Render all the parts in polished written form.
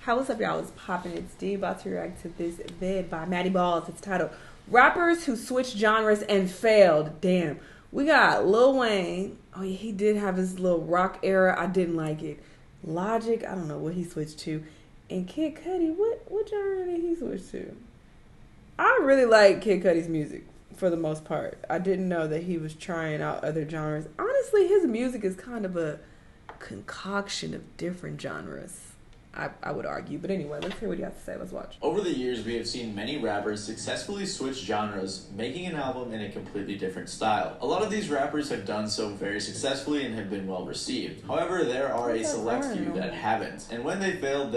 How what's up, y'all? It's poppin'. It's D. About to react to this vid by Maddie Balls. It's titled "Rappers Who Switched Genres and Failed." Damn, we got Lil Wayne. Oh yeah, he did have his little rock era. I didn't like it. Logic. I don't know what he switched to. And Kid Cudi. What genre did he switch to? I really like Kid Cudi's music for the most part. I didn't know that he was trying out other genres. Honestly, his music is kind of a concoction of different genres, I would argue. But anyway, let's hear what you have to say. Let's watch. Over the years, we have seen many rappers successfully switch genres, making an album in a completely different style. A lot of these rappers have done so very successfully and have been well received. However, there are a select few that haven't, and when they failed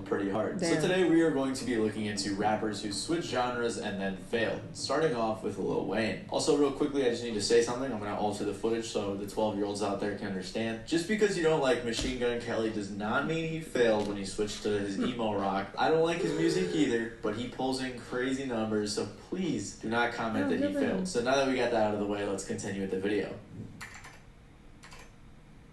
pretty hard. Damn. So today we are going to be looking into rappers who switch genres and then failed, starting off with Lil Wayne. Also, real quickly, I just need to say something. I'm going to alter the footage so the 12-year-olds out there can understand. Just because you don't like Machine Gun Kelly does not mean he failed when he switched to his emo rock. I don't like his music either, but he pulls in crazy numbers, so please do not comment that he failed. So now that we got that out of the way, let's continue with the video.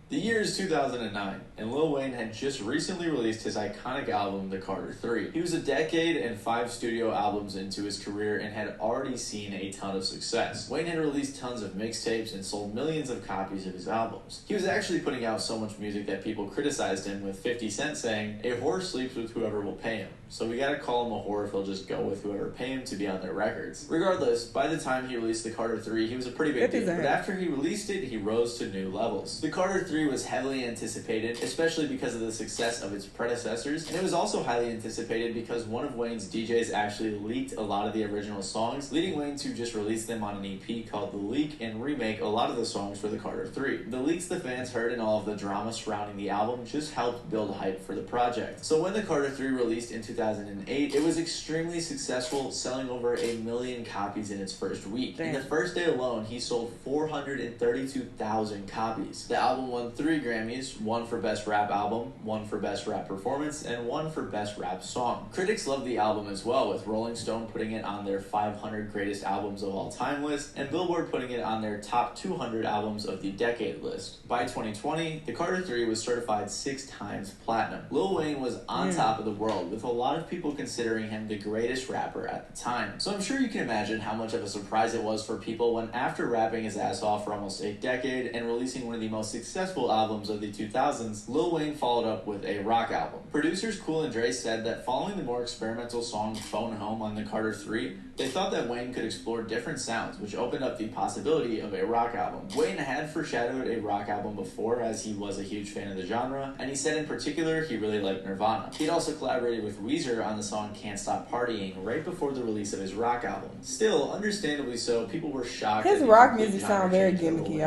The year is 2009, and Lil Wayne had just recently released his iconic album, The Carter 3. He was a decade and 5 studio albums into his career and had already seen a ton of success. Wayne had released tons of mixtapes and sold millions of copies of his albums. He was actually putting out so much music that people criticized him, with 50 Cent saying, "A whore sleeps with whoever will pay him. So we gotta call him a whore if he'll just go with whoever pay him to be on their records." Regardless, by the time he released The Carter 3, he was a pretty big deal, but after he released it, he rose to new levels. The Carter 3 was heavily anticipated, especially because of the success of its predecessors, and it was also highly anticipated because one of Wayne's DJs actually leaked a lot of the original songs, leading Wayne to just release them on an EP called The Leak and remake a lot of the songs for The Carter 3. The leaks the fans heard and all of the drama surrounding the album just helped build hype for the project. So when The Carter 3 released in 2008, it was extremely successful, selling over 1 million copies in its first week. Damn. In the first day alone, he sold 432,000 copies. The album won 3 Grammys, 1 for Best Rap Album, 1 for Best Rap Performance, and 1 for Best Rap Song. Critics loved the album as well, with Rolling Stone putting it on their 500 Greatest Albums of All Time list, and Billboard putting it on their Top 200 Albums of the Decade list. By 2020, The Carter 3 was certified 6 times platinum. Lil Wayne was on top of the world, with a lot of people considering him the greatest rapper at the time. So I'm sure you can imagine how much of a surprise it was for people when, after rapping his ass off for almost a decade and releasing one of the most successful albums of the 2000s, Lil Wayne followed up with a rock album. Producers Cool and Dre said that following the more experimental song Phone Home on The Carter 3, they thought that Wayne could explore different sounds, which opened up the possibility of a rock album. Wayne had foreshadowed a rock album before, as he was a huge fan of the genre, and he said in particular he really liked Nirvana. He'd also collaborated with Weezer on the song Can't Stop Partying right before the release of his rock album. Still, understandably so, people were shocked. His rock music sound very gimmicky.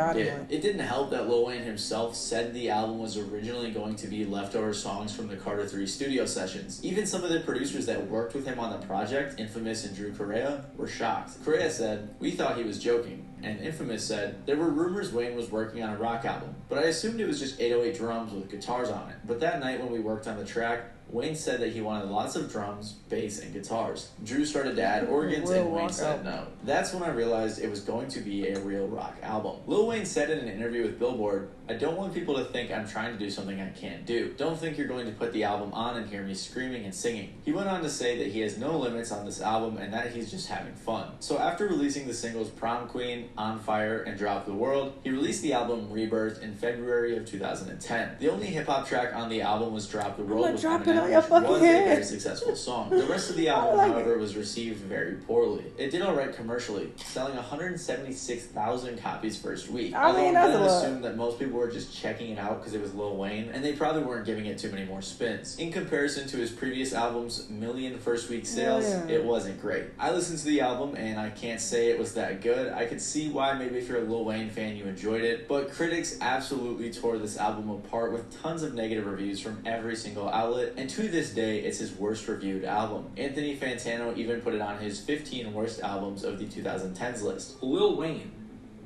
It didn't help that Lil Wayne himself said the album was originally going to be leftover songs from the Carter 3 studio sessions. Even some of the producers that worked with him on the project, Infamous and Drew Correa, were shocked. Correa said, "We thought he was joking," and Infamous said, "There were rumors Wayne was working on a rock album, but I assumed it was just 808 drums with guitars on it. But that night when we worked on the track, Wayne said that he wanted lots of drums, bass, and guitars. Drew started to add organs, and Wayne said no. That's when I realized it was going to be a real rock album." Lil Wayne said in an interview with Billboard, "I don't want people to think I'm trying to do something I can't do. Don't think you're going to put the album on and hear me screaming and singing." He went on to say that he has no limits on this album and that he's just having fun. So after releasing the singles Prom Queen, On Fire, and Drop the World, he released the album Rebirth in February of 2010. The only hip-hop track on the album was Drop the World with Eminem, which was a very successful song. The rest of the album, however, was received very poorly. It did alright commercially, selling 176,000 copies first week. I mean, that's a lot. Assume that most people were just checking it out because it was Lil Wayne, and they probably weren't giving it too many more spins. In comparison to his previous album's million first week sales, it wasn't great. I listened to the album and I can't say it was that good. I could see why maybe if you're a Lil Wayne fan you enjoyed it, but critics absolutely tore this album apart with tons of negative reviews from every single outlet, and to this day it's his worst reviewed album. Anthony Fantano even put it on his 15 worst albums of the 2010s list. Lil Wayne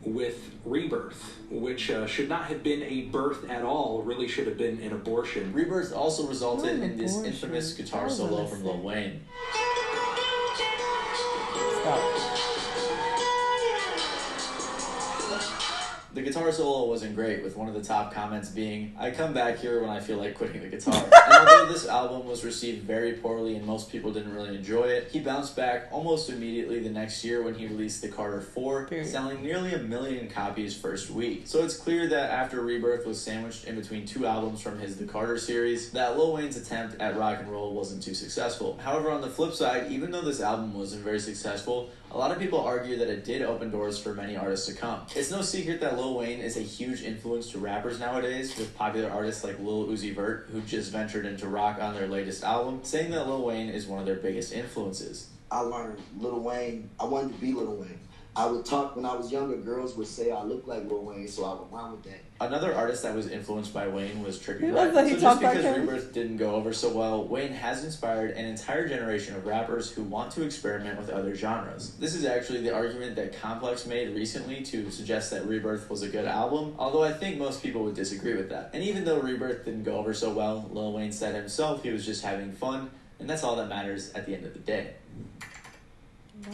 with Rebirth, which should not have been a birth at all, really should have been an abortion. Rebirth also resulted in this infamous guitar solo from Lil Wayne. Stop. The guitar solo wasn't great, with one of the top comments being, "I come back here when I feel like quitting the guitar." And although this album was received very poorly and most people didn't really enjoy it, he bounced back almost immediately the next year when he released The Carter 4, selling nearly 1 million copies first week. So it's clear that after Rebirth was sandwiched in between 2 albums from his The Carter series, that Lil Wayne's attempt at rock and roll wasn't too successful. However, on the flip side, even though this album wasn't very successful, a lot of people argue that it did open doors for many artists to come. It's no secret that Lil Wayne is a huge influence to rappers nowadays, with popular artists like Lil Uzi Vert, who just ventured into rock on their latest album, saying that Lil Wayne is one of their biggest influences. I learned Lil Wayne. I wanted to be Lil Wayne. I would talk when I was younger. Girls would say I look like Lil Wayne, so I would run with that. Another artist that was influenced by Wayne was Trippie He Redd. was like, he So just talked like because him. Rebirth didn't go over so well, Wayne has inspired an entire generation of rappers who want to experiment with other genres. This is actually the argument that Complex made recently to suggest that Rebirth was a good album, although I think most people would disagree with that. And even though Rebirth didn't go over so well, Lil Wayne said himself he was just having fun, and that's all that matters at the end of the day.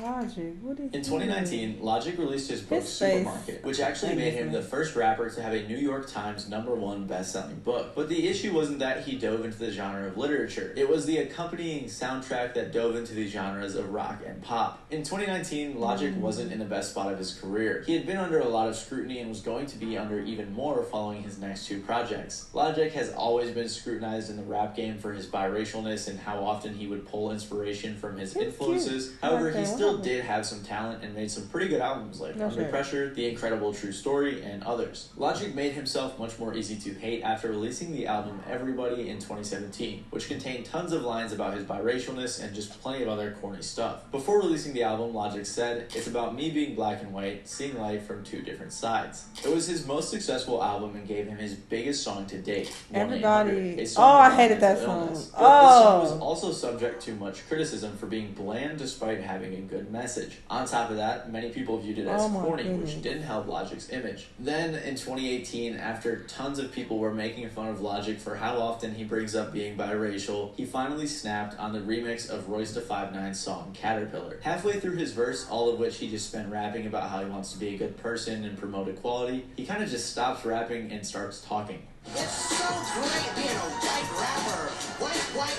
Logic, what is In 2019, Logic released his book His face. Supermarket, which actually made him the first rapper to have a New York Times #1 best-selling book. But the issue wasn't that he dove into the genre of literature. It was the accompanying soundtrack that dove into the genres of rock and pop. In 2019, Logic wasn't in the best spot of his career. He had been under a lot of scrutiny and was going to be under even more following his next 2 projects. Logic has always been scrutinized in the rap game for his biracialness and how often he would pull inspiration from his influences. However, he still did have some talent and made some pretty good albums like Under Pressure, The Incredible True Story, and others. Logic made himself much more easy to hate after releasing the album Everybody in 2017, which contained tons of lines about his biracialness and just plenty of other corny stuff. Before releasing the album, Logic said, "It's about me being black and white, seeing life from 2 different sides." It was his most successful album and gave him his biggest song to date, Everybody. a song Oh, I about hated that mental song. illness. But this song was Oh. also subject to much criticism for being bland despite having a good message. On top of that, many people viewed it as corny, which didn't help Logic's image. Then, in 2018, after tons of people were making fun of Logic for how often he brings up being biracial, he finally snapped on the remix of Royce da 5'9's song Caterpillar. Halfway through his verse, all of which he just spent rapping about how he wants to be a good person and promote equality, he kind of just stops rapping and starts talking. It's so great being a white rapper. White,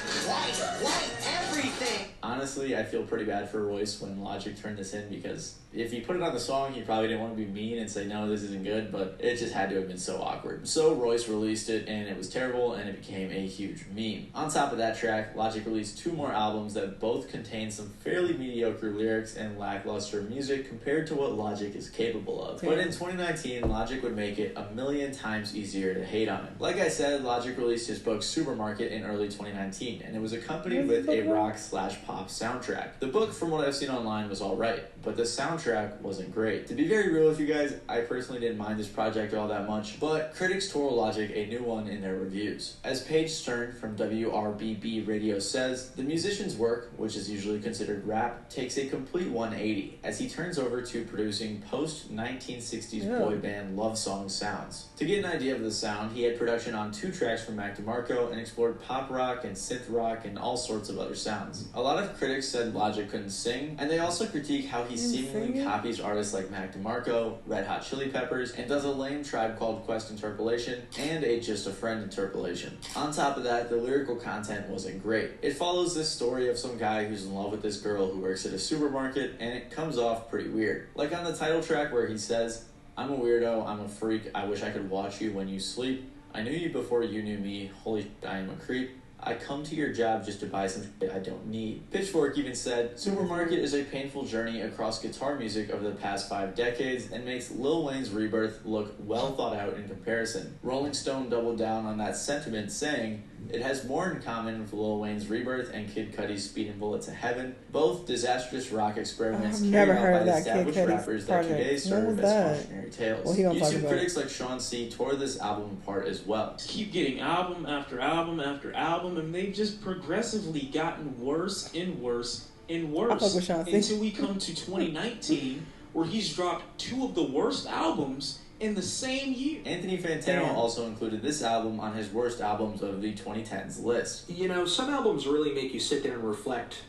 everything. Honestly, I feel pretty bad for Royce when Logic turned this in, because if he put it on the song, he probably didn't want to be mean and say, no, this isn't good, but it just had to have been so awkward. So Royce released it, and it was terrible, and it became a huge meme. On top of that track, Logic released 2 more albums that both contain some fairly mediocre lyrics and lackluster music compared to what Logic is capable of. But in 2019, Logic would make it 1,000,000 times easier to hate on him. Like I said, Logic released his book Supermarket in early 2019, and it was accompanied with a rock/pop soundtrack. The book, from what I've seen online, was alright, but the soundtrack wasn't great. To be very real with you guys, I personally didn't mind this project all that much, but critics tore Logic a new one in their reviews. As Paige Stern from WRBB Radio says, the musician's work, which is usually considered rap, takes a complete 180 as he turns over to producing post-1960s boy band love song sounds. To get an idea of the sound, he had production on 2 tracks from Mac DeMarco and explored pop rock and synth rock and all sorts of other sounds. A lot of critics said Logic couldn't sing, and they also critique how he seemingly copies artists like Mac DeMarco, Red Hot Chili Peppers, and does a lame Tribe Called Quest interpolation and a Just a Friend interpolation. On top of that, the lyrical content wasn't great. It follows this story of some guy who's in love with this girl who works at a supermarket, and it comes off pretty weird. Like on the title track where he says, "I'm a weirdo, I'm a freak, I wish I could watch you when you sleep. I knew you before you knew me, holy shit, I am a creep. I come to your job just to buy some shit I don't need." Pitchfork even said, "Supermarket is a painful journey across guitar music over the past 5 decades and makes Lil Wayne's Rebirth look well thought out in comparison." Rolling Stone doubled down on that sentiment, saying, "It has more in common with Lil Wayne's Rebirth and Kid Cudi's Speedin' Bullet to Heaven, both disastrous rock experiments carried out by the established rappers that today serve as cautionary tales." YouTube critics like Sean C. tore this album apart as well. Keep getting album after album after album, and they've just progressively gotten worse and worse and worse until we come to 2019, where he's dropped 2 of the worst albums in the same year. Anthony Fantano also included this album on his worst albums of the 2010s list. You know, some albums really make you sit there and reflect,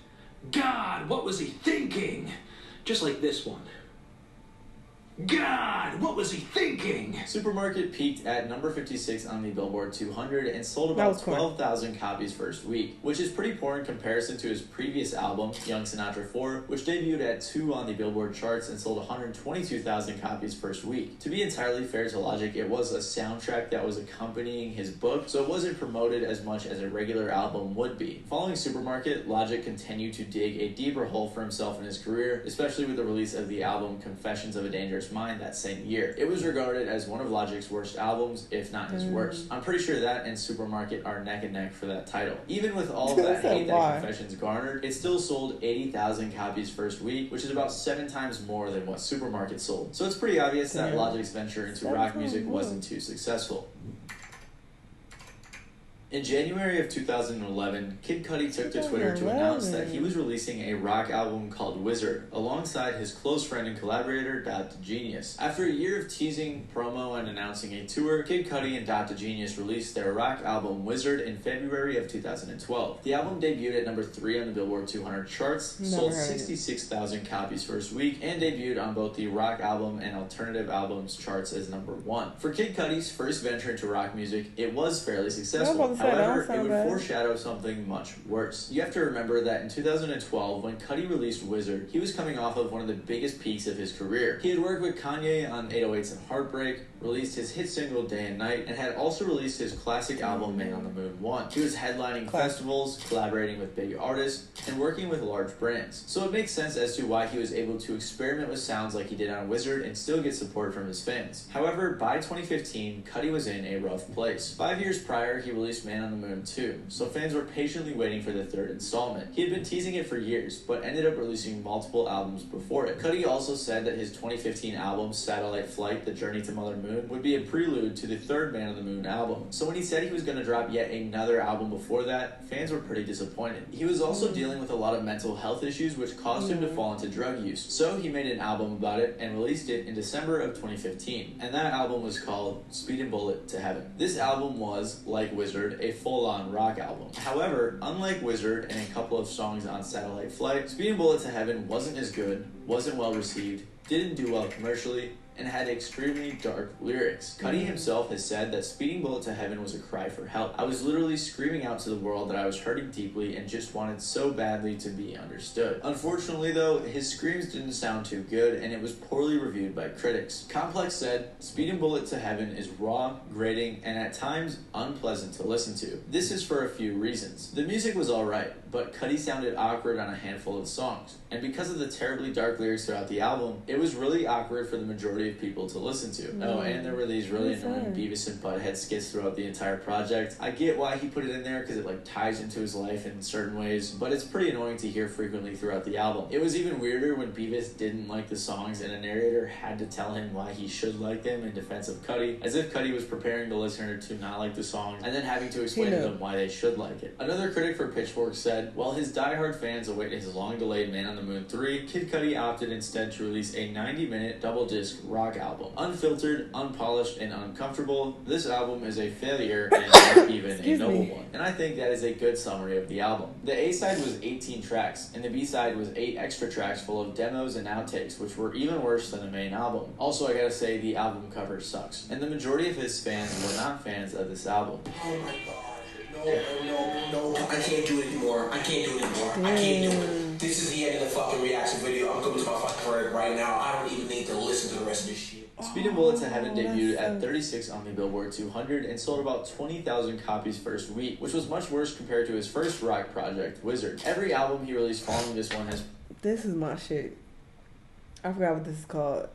God, what was he thinking? Just like this one. God, what was he thinking? Supermarket peaked at number 56 on the Billboard 200 and sold about 12,000 copies first week, which is pretty poor in comparison to his previous album, Young Sinatra 4, which debuted at 2 on the Billboard charts and sold 122,000 copies first week. To be entirely fair to Logic, it was a soundtrack that was accompanying his book, so it wasn't promoted as much as a regular album would be. Following Supermarket, Logic continued to dig a deeper hole for himself in his career, especially with the release of the album Confessions of a Dangerous Mind that same year. It was regarded as one of Logic's worst albums, if not his worst. I'm pretty sure that and Supermarket are neck and neck for that title. Even with all of that hate that Confessions garnered, it still sold 80,000 copies first week, which is about 7 times more than what Supermarket sold. So it's pretty obvious that Logic's venture into rock music wasn't too successful. In January of 2011, Kid Cudi took to Twitter to announce that he was releasing a rock album called Wizard, alongside his close friend and collaborator, Dr. Genius. After a year of teasing, promo, and announcing a tour, Kid Cudi and Dr. Genius released their rock album Wizard in February of 2012. The album debuted at number 3 on the Billboard 200 charts, sold 66,000 copies first week, and debuted on both the rock album and alternative albums charts as number 1. For Kid Cudi's first venture into rock music, it was fairly successful. However, it would foreshadow something much worse. You have to remember that in 2012, when Cudi released Wizard, he was coming off of one of the biggest peaks of his career. He had worked with Kanye on 808s and Heartbreak, released his hit single Day and Night, and had also released his classic album Man on the Moon 1. He was headlining festivals, collaborating with big artists, and working with large brands. So it makes sense as to why he was able to experiment with sounds like he did on Wizard and still get support from his fans. However, by 2015, Cudi was in a rough place. 5 years prior, he released Man on the Moon 2, so fans were patiently waiting for the third installment. He had been teasing it for years, but ended up releasing multiple albums before it. Cudi also said that his 2015 album, Satellite Flight, The Journey to Mother Moon, would be a prelude to the third Man on the Moon album. So when he said he was going to drop yet another album before that, fans were pretty disappointed. He was also dealing with a lot of mental health issues, which caused him to fall into drug use. So he made an album about it and released it in December of 2015. And that album was called Speedin' Bullet to Heaven. This album was, like Wizard, a full-on rock album. However, unlike Wizard and a couple of songs on Satellite Flight, Speedin' Bullet to Heaven wasn't as good, wasn't well received, didn't do well commercially, and had extremely dark lyrics. Cudi himself has said that Speeding Bullet to Heaven was a cry for help. I was literally screaming out to the world that I was hurting deeply and just wanted so badly to be understood. Unfortunately though, his screams didn't sound too good and it was poorly reviewed by critics. Complex said, Speeding Bullet to Heaven is raw, grating, and at times unpleasant to listen to. This is for a few reasons. The music was alright, but Cudi sounded awkward on a handful of songs. And because of the terribly dark lyrics throughout the album, it was really awkward for the majority of people to listen to. Oh, and there were these really annoying Beavis and Butthead skits throughout the entire project. I get why he put it in there because it ties into his life in certain ways, but it's pretty annoying to hear frequently throughout the album. It was even weirder when Beavis didn't like the songs and a narrator had to tell him why he should like them in defense of Cudi, as if Cudi was preparing the listener to not like the songs and then having to explain to them why they should like it. Another critic for Pitchfork said, while his diehard fans await his long-delayed Man on the Moon 3, Kid Cudi opted instead to release a 90-minute double-disc rock album. Unfiltered, unpolished, and uncomfortable, this album is a failure and not even a noble one. And I think that is a good summary of the album. The A-side was 18 tracks, and the B-side was 8 extra tracks full of demos and outtakes, which were even worse than the main album. Also, I gotta say, the album cover sucks. And the majority of his fans were not fans of this album. Oh my god. No, I can't do it anymore. I can't do it. This is the end of the fucking reaction video. I'm going to my fucking career right now. I don't even need to listen to the rest of this shit. Speedin' Bullet to Heaven debuted at 36 on the Billboard 200 and sold about 20,000 copies first week, which was much worse compared to his first rock project, Wizard. Every album he released following this one has... This is my shit. I forgot what this is called.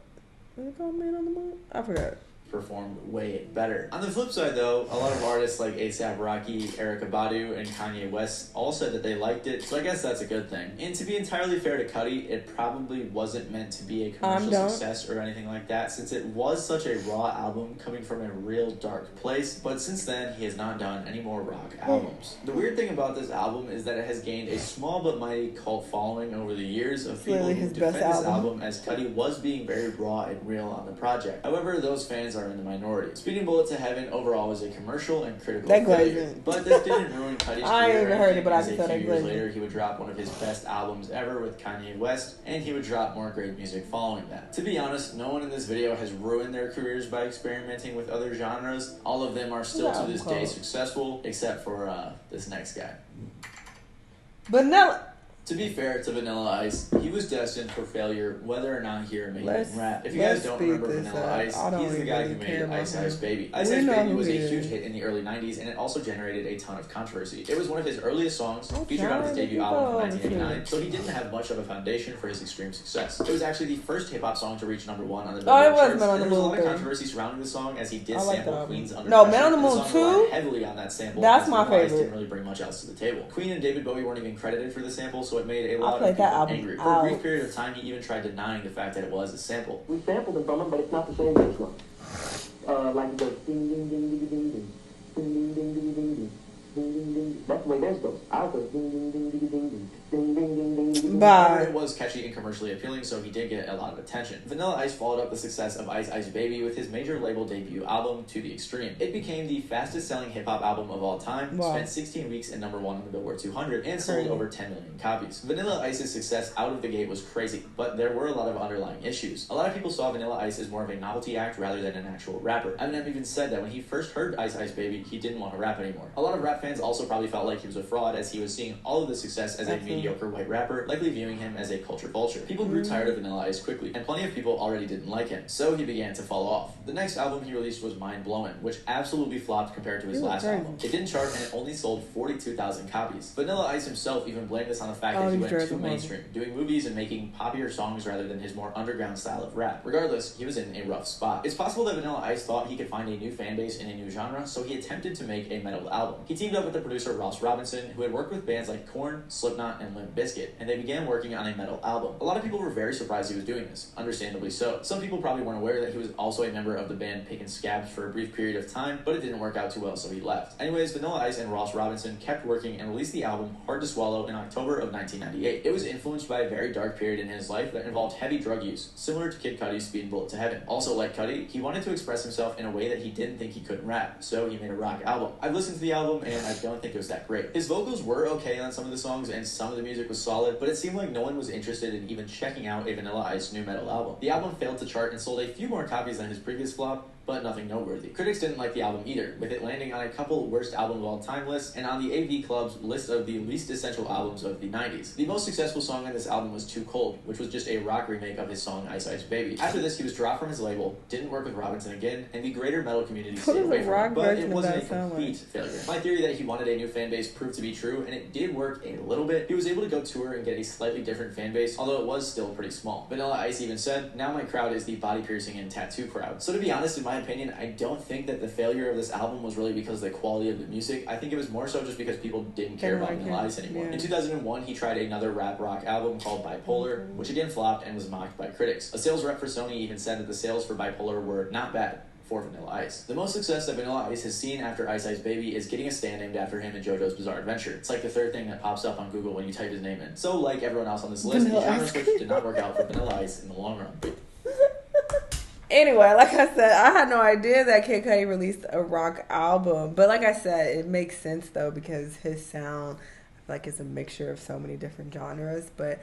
Is it called Man on the Moon? I forgot. Performed way better. On the flip side though, a lot of artists like A$AP Rocky, Erykah Badu, and Kanye West all said that they liked it, so I guess that's a good thing. And to be entirely fair to Cudi, it probably wasn't meant to be a commercial success or anything like that, since it was such a raw album coming from a real dark place, but since then he has not done any more rock albums. The weird thing about this album is that it has gained a small but mighty cult following over the years of people who defend this album as Cudi was being very raw and real on the project. However, those fans are are in the minority. Speeding Bullet to Heaven overall was a commercial and critical failure, but this didn't ruin Cudi's career. I ain't even heard it, but I can tell a that few years later, he would drop one of his best albums ever with Kanye West, and he would drop more great music following that. To be honest, no one in this video has ruined their careers by experimenting with other genres. All of them are still to this day successful, except for this next guy. Vanilla. To be fair to Vanilla Ice, he was destined for failure whether or not he remained in rap. If you guys don't remember Vanilla Ice, he's the guy who made Ice Ice Baby. Ice Ice Baby was a huge hit in the early 90s, and it also generated a ton of controversy. It was one of his earliest songs, featured on his debut album in 1989, so he didn't have much of a foundation for his extreme success. It was actually the first hip-hop song to reach #1 on the Billboard charts, and there was a lot of controversy surrounding the song, as he did sample Queen's Under Pressure. Man on the Moon 2? Heavily on that sample. That's my favorite. Ice didn't really bring much else to the table. Queen and David Bowie weren't even credited for the sample, so it made a lot of people angry. For a brief period of time, he even tried denying the fact that it was a sample. We sampled it from him, but it's not the same bass line. Like it goes ding ding ding ding ding ding ding ding ding ding ding ding ding. That's the way theirs goes. Ours goes ding ding ding ding ding ding ding ding ding ding. But it was catchy and commercially appealing, so he did get a lot of attention. Vanilla Ice followed up the success of Ice Ice Baby with his major label debut album, To the Extreme. It became the fastest selling hip hop album of all time, spent 16 weeks in #1 on the Billboard 200, and sold over 10 million copies. Vanilla Ice's success out of the gate was crazy, but there were a lot of underlying issues. A lot of people saw Vanilla Ice as more of a novelty act rather than an actual rapper. Eminem even said that when he first heard Ice Ice Baby, he didn't want to rap anymore. A lot of rap fans also probably felt like he was a fraud, as he was seeing all of the success as a mediocre white rapper, likely viewing him as a culture vulture. People grew tired of Vanilla Ice quickly, and plenty of people already didn't like him, so he began to fall off. The next album he released was Mind Blowin', which absolutely flopped compared to his last album. It didn't chart, and it only sold 42,000 copies. Vanilla Ice himself even blamed this on the fact that he went too mainstream, doing movies and making poppier songs rather than his more underground style of rap. Regardless, he was in a rough spot. It's possible that Vanilla Ice thought he could find a new fan base in a new genre, so he attempted to make a metal album. He teamed up with the producer Ross Robinson, who had worked with bands like Korn, Slipknot, and Limp Bizkit, and they began working on a metal album. A lot of people were very surprised he was doing this, understandably so. Some people probably weren't aware that he was also a member of the band Pick and Scabs for a brief period of time, but it didn't work out too well, so he left. Anyways, Vanilla Ice and Ross Robinson kept working and released the album Hard to Swallow in October of 1998. It was influenced by a very dark period in his life that involved heavy drug use, similar to Kid Cudi's Speeding Bullet to Heaven. Also, like Cudi, he wanted to express himself in a way that he didn't think he could rap, so he made a rock album. I've listened to the album, and I don't think it was that great. His vocals were okay on some of the songs, and some of the music was solid, but it seemed like no one was interested in even checking out a Vanilla Ice new metal album. The album failed to chart and sold a few more copies than his previous flop, but nothing noteworthy. Critics didn't like the album either, with it landing on a couple worst album of all time lists and on the AV Club's list of the least essential albums of the 90s. The most successful song on this album was Too Cold, which was just a rock remake of his song Ice Ice Baby. After this, he was dropped from his label, didn't work with Robinson again, and the greater metal community stayed away from him, but it wasn't a complete failure. My theory that he wanted a new fan base proved to be true, and it did work a little bit. He was able to go tour and get a slightly different fan base, although it was still pretty small. Vanilla Ice even said, "Now my crowd is the body piercing and tattoo crowd." So to be honest, in my opinion, I don't think that the failure of this album was really because of the quality of the music. I think it was more so just because people didn't care about Vanilla Ice anymore. In 2001, he tried another rap rock album called Bipolar, which again flopped and was mocked by critics. A sales rep for Sony even said that the sales for Bipolar were not bad for Vanilla Ice. The most success that Vanilla Ice has seen after Ice Ice Baby is getting a stand named after him in JoJo's Bizarre Adventure. It's like the third thing that pops up on Google when you type his name in. So like everyone else on this list, the genre switch did not work out for Vanilla Ice in the long run. Anyway, like I said, I had no idea that Kid Cudi released a rock album. But like I said, it makes sense, though, because his sound, like, is a mixture of so many different genres. But,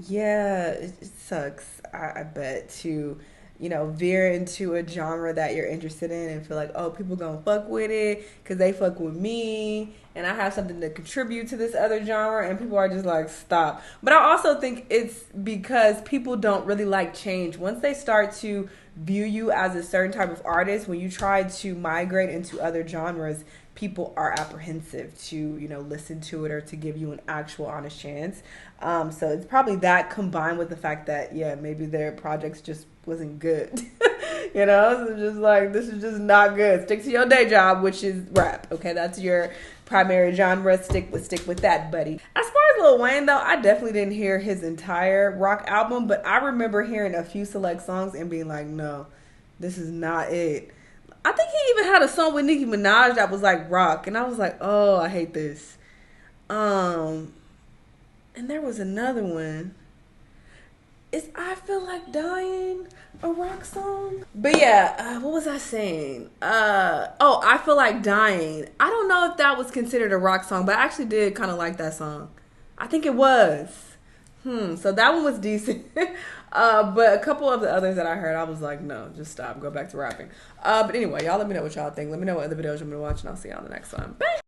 yeah, it sucks, I bet, to, you know, veer into a genre that you're interested in and feel like, oh, people gonna fuck with it because they fuck with me and I have something to contribute to this other genre, and people are just like, stop. But I also think it's because people don't really like change. Once they start to view you as a certain type of artist, when you try to migrate into other genres, people are apprehensive to, you know, listen to it or to give you an actual honest chance. So it's probably that combined with the fact that, yeah, maybe their projects just wasn't good. You know, so just like, this is just not good. Stick to your day job, which is rap. Okay, that's your primary genre. Stick with that, buddy. As far as Lil Wayne, though, I definitely didn't hear his entire rock album, but I remember hearing a few select songs and being like, no, this is not it. I think he even had a song with Nicki Minaj that was like rock, and I was like, oh, I hate this. And there was another one. Is I Feel Like Dying a rock song? But yeah, what was I saying? I Feel Like Dying. I don't know if that was considered a rock song, but I actually did kind of like that song. I think it was. So that one was decent. But a couple of the others that I heard, I was like, no, just stop. Go back to rapping. But anyway, y'all let me know what y'all think. Let me know what other videos you want me to watch, and I'll see y'all in the next one. Bye!